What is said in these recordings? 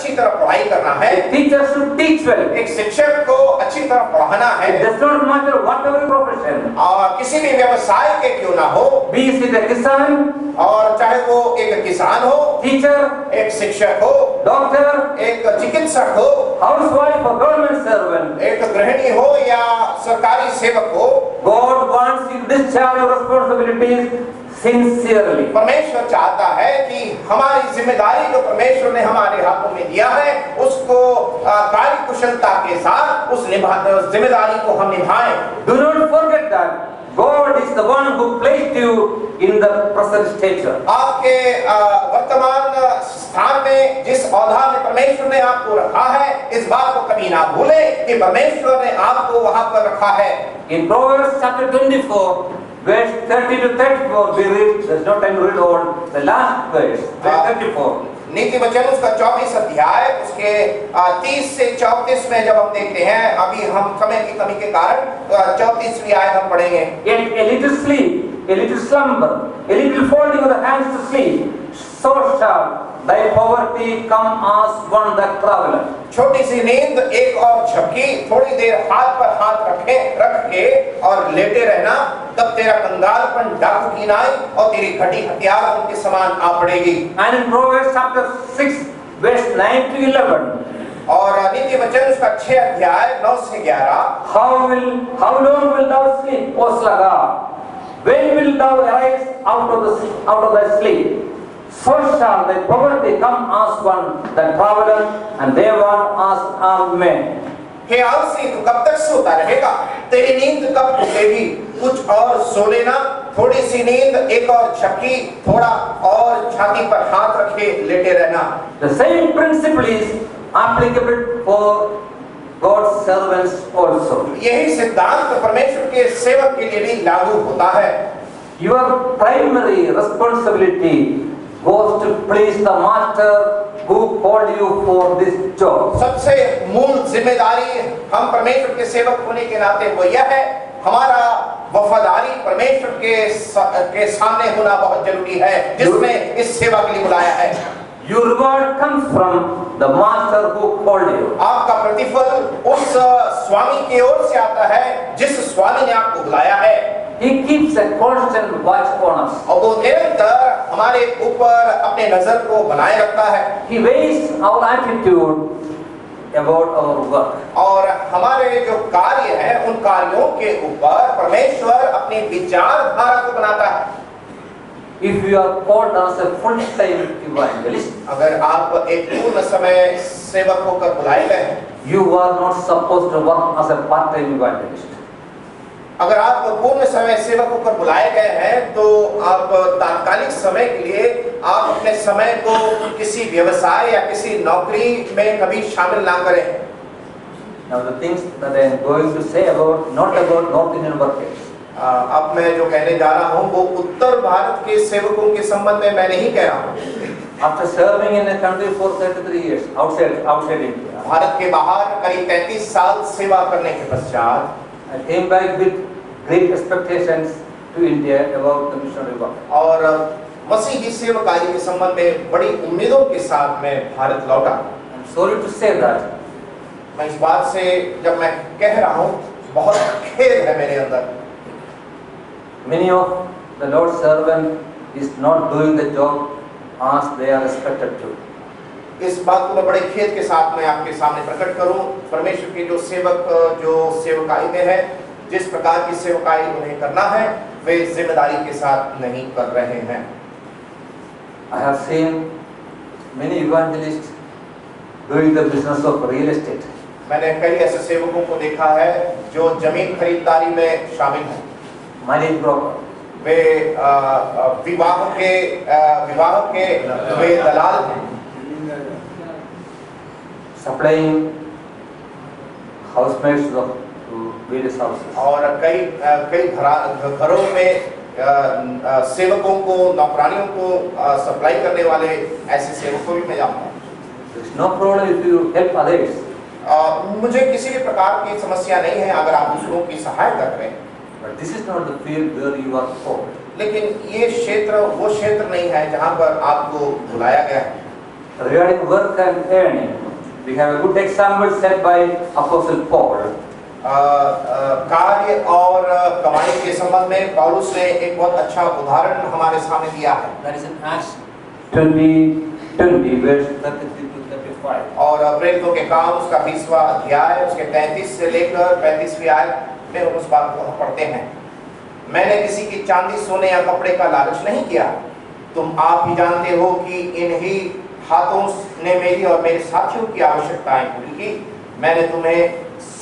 अच्छी तरह पढ़ाई करना है। A teacher should teach well. एक शिक्षक को अच्छी तरह पढ़ाना है। It does not matter whatever profession. और किसी भी व्यवसाय के क्यों ना हो, Be it a kisan, और चाहे वो एक किसान हो, teacher, एक शिक्षक हो, doctor, एक चिकित्सक हो, housewife or government servant, एक गृहिणी हो या सरकारी सेवक हो, God wants you to discharge your responsibilities sincerely. परमेश्वर चाहता है कि हमारी जिम्मेदारी जो परमेश्वर ने हमारे हाथों में दिया है उसको कार्य कुशलता के साथ उस जिम्मेदारी को हम निभाएं। Do not forget that God is the one who placed you in the present stature. आपके वर्तमान स्थान में जिस औधा में परमेश्वर ने आपको रखा है, इस बात को कभी ना भूलें कि परमेश्वर ने आपको वहां पर रखा है। In Proverbs chapter 24, verse 30 to 34, we read, there's no time to read all, the last verse 34. नीति वचन उसका 24 अध्याय उसके 30 से 34 में जब हम देखते हैं, अभी हम समय की कमी के कारण 34वीं आयत हम पढ़ेंगे। Yet a little sleep, a little slumber, a little folding of the hands to sleep, so shall thy poverty come as one that traveleth. छोटी सी नींद, एक और झपकी, थोड़ी देर हाथ पर हाथ रख के और लेटे रहना, तब तेरा कंगालपन डाकू की नाई और तेरी घटी हथियार उनके समान आ पड़ेगी। And in Proverbs chapter 6, verse 9 to 11, और नीति वचन उसका 6 अध्याय 9 से 11, how long will thou sleep, O sluggard? When wilt thou arise out of thy sleep? So shall thy poverty come as one that traveleth, and they were as armed men. हे आलसी, तू कब तक सोता रहेगा? तेरी नींद कब टूटेगी? कुछ और सो लेना, थोड़ी सी नींद, एक और झपकी, थोड़ा और छाती पर हाथ रखे लेटे रहना। The same principle is applicable for God's servants also. यही सिद्धांत परमेश्वर के सेवक के लिए भी लागू होता है। Your primary responsibility goes to please the master who called you for this job. सबसे मूल जिम्मेदारी हम परमेश्वर के सेवक होने के नाते वो यह है, हमारा वफादारी परमेश्वर के सामने होना बहुत जरूरी है, जिसने इस सेवा के लिए बुलाया है। Your reward comes from the master who called you. आपका प्रतिफल उस स्वामी की ओर से आता है जिस स्वामी ने आपको बुलाया है। He keeps a constant watch on us. और वो निरंतर हमारे ऊपर अपने नजर को बनाए रखता है। He weighs our attitude about our work. और हमारे जो कार्य हैं उन कार्यों के ऊपर परमेश्वर अपनी विचारधारा को बनाता है। If you are called as a full-time evangelist, अगर आप एक पूर्ण समय सेवक होकर बुलाए गए हैं, you are not supposed to work as a part-time evangelist. अगर आप पूर्ण समय सेवक होकर बुलाए गए हैं तो आप तात्कालिक समय के लिए आप अपने समय को किसी व्यवसाय या किसी नौकरी में कभी शामिल ना करें। Now the things that I am going to say about not about North Indian workers. अब मैं जो कहने जा रहा हूँ वो उत्तर भारत के सेवकों के संबंध में मैं नहीं कह रहा हूँ। After serving in a country for 33 years outside India, Bharat के बाहर करीब 33 साल सेवा करने के पश्चात I came back with great expectations to India about the missionary work. और मसीही सेवकाई के संबंध में बड़ी उम्मीदों के साथ मैं भारत लौटा। I'm sorry to say that मैं इस बात से जब मैं कह रहा हूँ बहुत खेद है मेरे अंदर। many of the Lord's servant is not doing the job as they are expected to. इस बात को मैं बड़े खेद के साथ मैं आपके सामने प्रकट करूं, परमेश्वर के जो सेवक जो सेवकाई में है, जिस प्रकार की सेवकाई उन्हें करना है वे जिम्मेदारी के साथ नहीं कर रहे हैं। I have seen many evangelists doing the business of real estate. मैंने कई ऐसे सेवकों को देखा है जो जमीन खरीदारी में शामिल हैं। Marriage broker. वे विवाह के वे दलाल हैं। Supplying housemates to various houses. और कई घरों में सेवकों को, नौकरानियों को सप्लाई करने वाले ऐसे सेवकों भी मैं जानता हूँ। There is no problem if you help others. मुझे किसी भी प्रकार की समस्या नहीं है अगर आप दूसरों की सहायता करें। But this is not the field where you are called. लेकिन ये क्षेत्र वो क्षेत्र नहीं है जहाँ पर आपको बुलाया गया है। regarding work and earning, we have a good example set by Apostle Paul. कार्य और कमाई के संबंध में पौलुस ने एक बहुत अच्छा उदाहरण हमारे सामने दिया है। That is in Acts 20 verse 33 to 35. और प्रेरितों के काम उसका 20वां अध्याय उसके 33 से लेकर 35वीं आयत में उस बात को हम पढ़ते हैं। मैंने किसी की चांदी सोने या कपड़े का लालच नहीं किया। तुम आप ही जानते हो कि इन्हीं हाथों ने मेरी और मेरे साथियों की आवश्यकताएं पूरी की। मैंने तुम्हें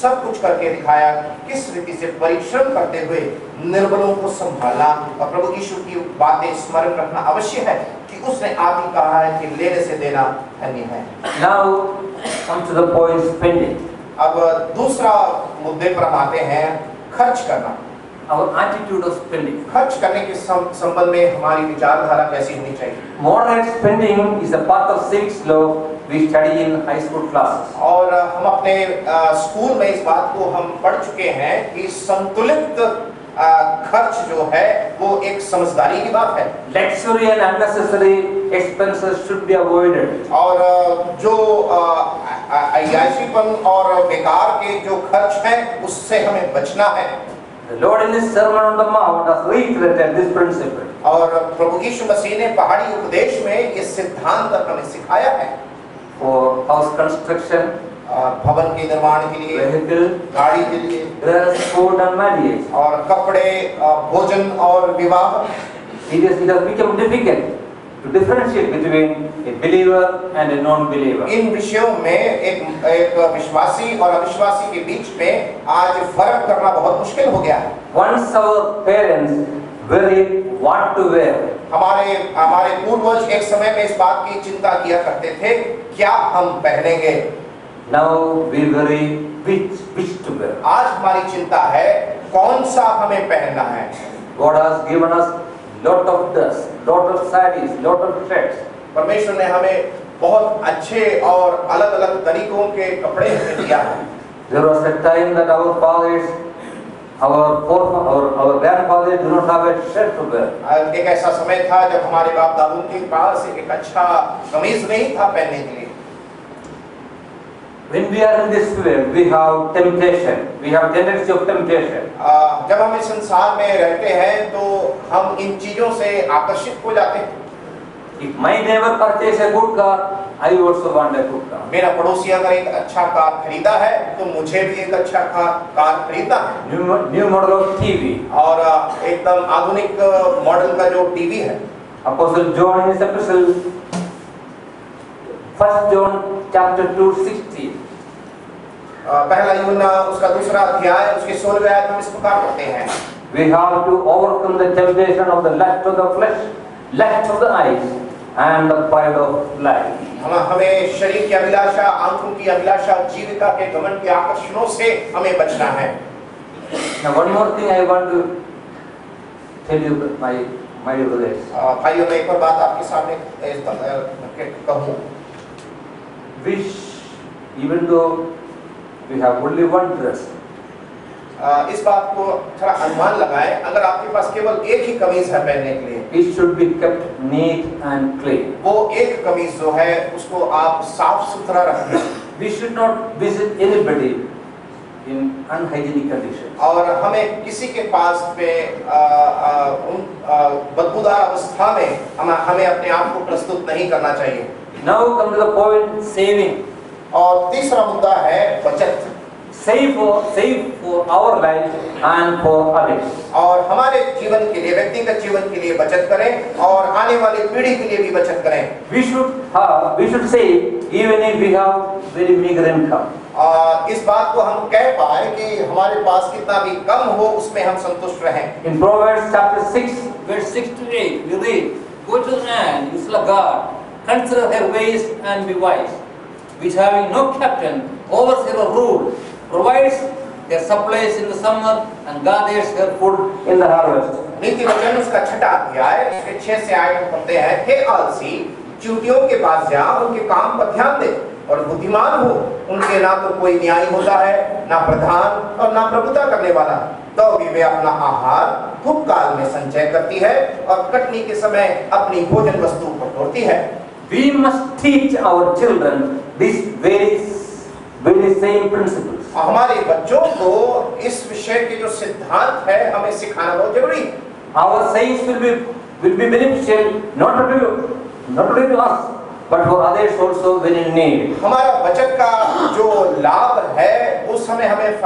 सब कुछ करके दिखाया किस रीति से परिश्रम करते हुए निर्बलों को संभालना और प्रभु यीशु की बातें स्मरण रखना आवश्यक है कि उसने आप ही कहा है कि लेने से देना धन्य है। Now come to the point spending. अब दूसरा मुद्दे पर हम आते हैं, खर्च करना। Our attitude of spending. खर्च करने के संबंध में हमारी विचारधारा कैसी होनी चाहिए? Moderate spending is a part of civics law we study in high school classes. और हम अपने स्कूल में इस बात को हम पढ़ चुके हैं कि संतुलित खर्च जो है वो एक समझदारी की बात है। Luxury and unnecessary expenses should be avoided. और जो अयाशीपन और बेकार के जो खर्च हैं उससे हमें बचना है। The Lord in His Sermon on the Mount has reiterated this principle. और प्रभु यीशु मसीह ने पहाड़ी उपदेश में ये सिद्धांत हमें सिखाया है। For house construction, भवन के निर्माण के लिए, vehicle, गाड़ी के लिए, dress, food and marriage. और कपड़े, भोजन और विवाह। It has become difficult to differentiate between a believer and a non-believer. इन विषयों में एक विश्वासी और अविश्वासी के बीच में आज फर्क करना बहुत मुश्किल हो गया है। Once our parents worried what to wear. हमारे पूर्वज एक समय में इस बात की चिंता किया करते थे क्या हम पहनेंगे। Now we worry which to wear. आज हमारी चिंता है कौन सा हमें पहनना है। God has given us lot of dress, lot of sarees, lot of shirts. परमेश्वर ने हमें बहुत अच्छे और अलग-अलग तरीकों के कपड़े हमें दिया है। There was a time that our fathers, our grandfathers do not have a shirt to wear. एक ऐसा समय था जब हमारे बाप दादू के पास एक अच्छा कमीज नहीं था पहनने के लिए। When we are in this world, we have temptation. We have tendency of temptation. जब हम इस संसार में रहते हैं तो हम इन चीजों से आकर्षित हो जाते हैं। If my neighbor purchase a good car, I also want a good car. मेरा पड़ोसी अगर एक अच्छा कार खरीदा है तो मुझे भी एक अच्छा कार खरीदना है। New model of TV. और एकदम आधुनिक मॉडल का जो टीवी है। Apostle John in his epistle, 1 John chapter 2:16. पहला यूहन्ना उसका दूसरा अध्याय उसके 16वें आयत में इस प्रकार पढ़ते हैं। We have to overcome the temptation of the lust of the flesh, lust of the eyes, and the pride of life. हमें शरीर की अभिलाषा, आंखों की अभिलाषा, जीविका के घमंड के आकर्षणों से हमें बचना है। Now one more thing I want to tell you, my dear brothers. भाइयों, मैं एक और बात आपके सामने कहूँ। Wish, even though we have only one dress. इस बात को थोड़ा अनुमान लगाएं, अगर आपके पास केवल एक ही कमीज है पहनने के लिए, It should be kept neat and clean. वो एक कमीज जो है उसको आप साफ सुथरा रखें। We should not visit anybody in unhygienic condition. और हमें किसी के पास में बदबूदार अवस्था में हमें अपने आप को प्रस्तुत नहीं करना चाहिए। Now come to the point, saving. और तीसरा मुद्दा है बचत। Save for our life and for others. और हमारे जीवन के लिए, व्यक्तिगत जीवन के लिए बचत करें और आने वाली पीढ़ी के लिए भी बचत करें। We should save even if we have very meager income. इस बात को हम कह पाए कि हमारे पास कितना भी कम हो उसमें हम संतुष्ट रहें। In Proverbs chapter 6 verse 6 to 8 we read, "Go to the land, you shall guard, consider her ways and be wise, which having no captain, overseer or rule, provides their supplies in the summer and gathers their food in the harvest." नीति वचन उसका 6वां अध्याय उसके 6 से 8 में पढ़ते हैं, हे आलसी, चींटियों के पास जा, उनके काम पर ध्यान दे और बुद्धिमान हो, उनके ना तो कोई न्याय होता है, ना प्रधान और ना प्रभुता करने वाला, तो भी वे अपना आहार धूप काल में संचय करती है और कटनी के समय अपनी भोजन वस्तु बटोरती है। we must teach our children these very same principles. हमारे बच्चों को इस विषय के जो सिद्धांत है हमें सिखाना बहुत जरूरी है। Our sayings will be beneficial not only to us but for others also when in need. हमारा बचत का जो लाभ है उस समय हमें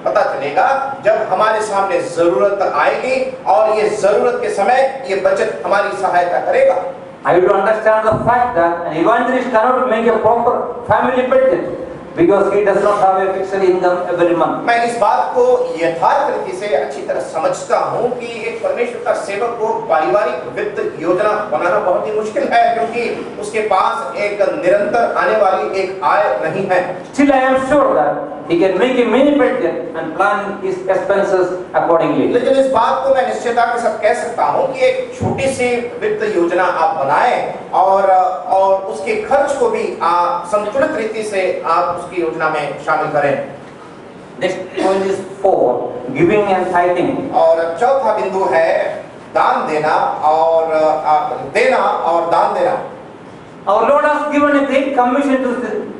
पता चलेगा जब हमारे सामने जरूरत आएगी और ये जरूरत के समय ये बचत हमारी सहायता करेगा। I will understand the fact that an evangelist cannot make a proper family budget because he does not have a fixed income every month. मैं इस बात को यथार्थ रीति से अच्छी तरह समझता हूँ कि एक परमेश्वर का सेवक को पारिवारिक वित्त योजना बनाना बहुत ही मुश्किल है क्योंकि उसके पास एक निरंतर आने वाली एक आय नहीं है। Still I am sure that he can make a mini budget and plan his expenses accordingly. लेकिन इस बात को मैं निश्चयता के साथ कह सकता हूँ कि एक छोटी सी वित्त योजना आप बनाएं और उसके खर्च को भी आप संतुलित रीति से आप उसकी योजना में शामिल करें। Next point is 4, giving and tithing. और चौथा बिंदु है दान देना और दान देना। Our Lord has given a great commission to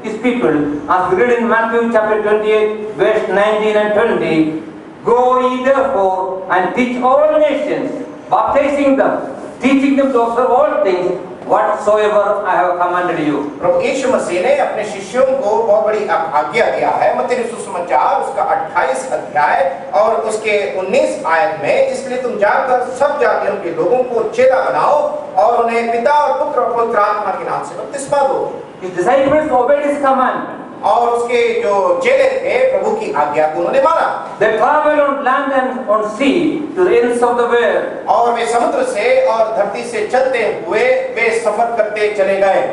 His people, as we read in Matthew chapter 28, verse 19 and 20. Go ye therefore and teach all nations, baptizing them, teaching them to observe all things whatsoever I have commanded you. प्रभु यीशु मसीह ने अपने शिष्यों को बहुत बड़ी आज्ञा दिया है। मत्ती सुसमाचार उसका 28 अध्याय और उसके 19 आयत में, इसलिए तुम जाकर सब जातियों के लोगों को चेला बनाओ और उन्हें पिता और पुत्र और पवित्र आत्मा के नाम से बपतिस्मा दो। His disciples obeyed His command. और उसके जो चेले थे प्रभु की आज्ञा को उन्होंने माना। They traveled on land and on sea to the ends of the world. और वे समुद्र से और धरती से चलते हुए वे सफर करते चले गए।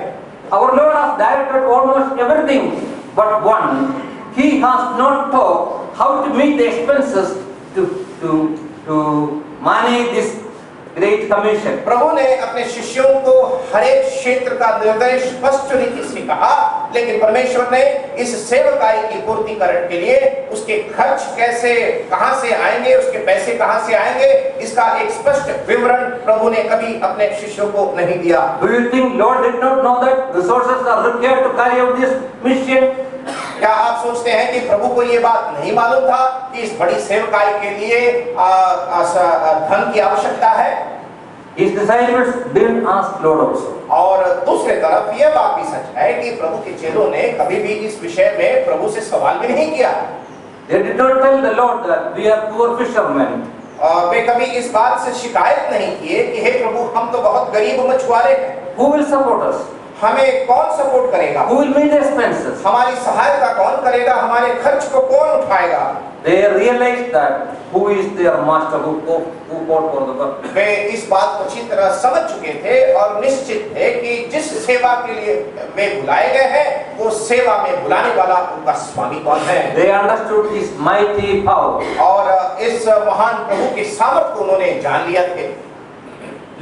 Our Lord has directed almost everything but one. He has not taught how to meet the expenses to manage this great commission. प्रभु ने अपने शिष्यों को हर एक क्षेत्र का निर्देश स्पष्ट रीति से कहा, लेकिन परमेश्वर ने इस सेवकाई की पूर्तिकरण के लिए उसके खर्च कैसे कहां से आएंगे, उसके पैसे कहां से आएंगे, इसका एक स्पष्ट विवरण प्रभु ने कभी अपने शिष्यों को नहीं दिया। Do you think Lord did not know that resources are required to carry out this mission? क्या आप सोचते हैं कि प्रभु को ये बात नहीं मालूम था कि इस बड़ी सेवकाई के लिए धन की आवश्यकता है? His disciples didn't ask Lord also. और दूसरी तरफ यह बात भी सच है कि प्रभु के चेलों ने कभी भी इस विषय में प्रभु से सवाल भी नहीं किया। They did not tell the Lord that we are poor fishermen. वे कभी इस बात से शिकायत नहीं किए कि हे प्रभु हम तो बहुत गरीब मछुआरे हैं। Who will support us? हमें कौन सपोर्ट करेगा? Who will meet the expenses? हमारी सहायता कौन करेगा? हमारे खर्च को कौन उठाएगा? They realized that who is their master who fought for the work. वे इस बात को अच्छी तरह समझ चुके थे और निश्चित थे कि जिस सेवा के लिए वे बुलाए गए हैं वो सेवा में बुलाने वाला उनका स्वामी कौन है। They understood His mighty power. और इस महान प्रभु के सामर्थ को उन्होंने जान लिया थे।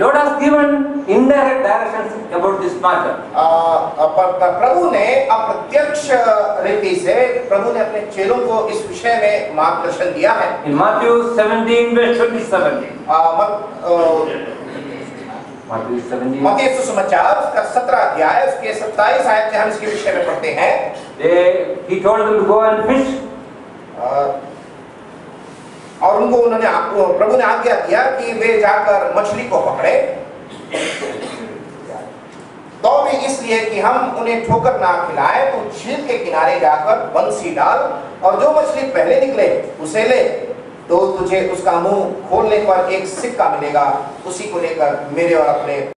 Lord has given indirect directions about this matter. प्रभु ने अप्रत्यक्ष रीति से प्रभु ने अपने चेलों को इस विषय में मार्गदर्शन दिया है। In Matthew 17 verse 27. मत्ती सुसमाचार उसका 17 अध्याय उसके 27 आयत में हम इसके विषय में पढ़ते हैं। He told them to go and fish. और उनको प्रभु ने आज्ञा दिया कि वे जाकर मछली को पकड़े, तो भी इसलिए कि हम उन्हें ठोकर ना खिलाएं, तो झील के किनारे जाकर बंसी डाल और जो मछली पहले निकले उसे ले, तो तुझे उसका मुंह खोलने पर एक सिक्का मिलेगा, उसी को लेकर मेरे और अपने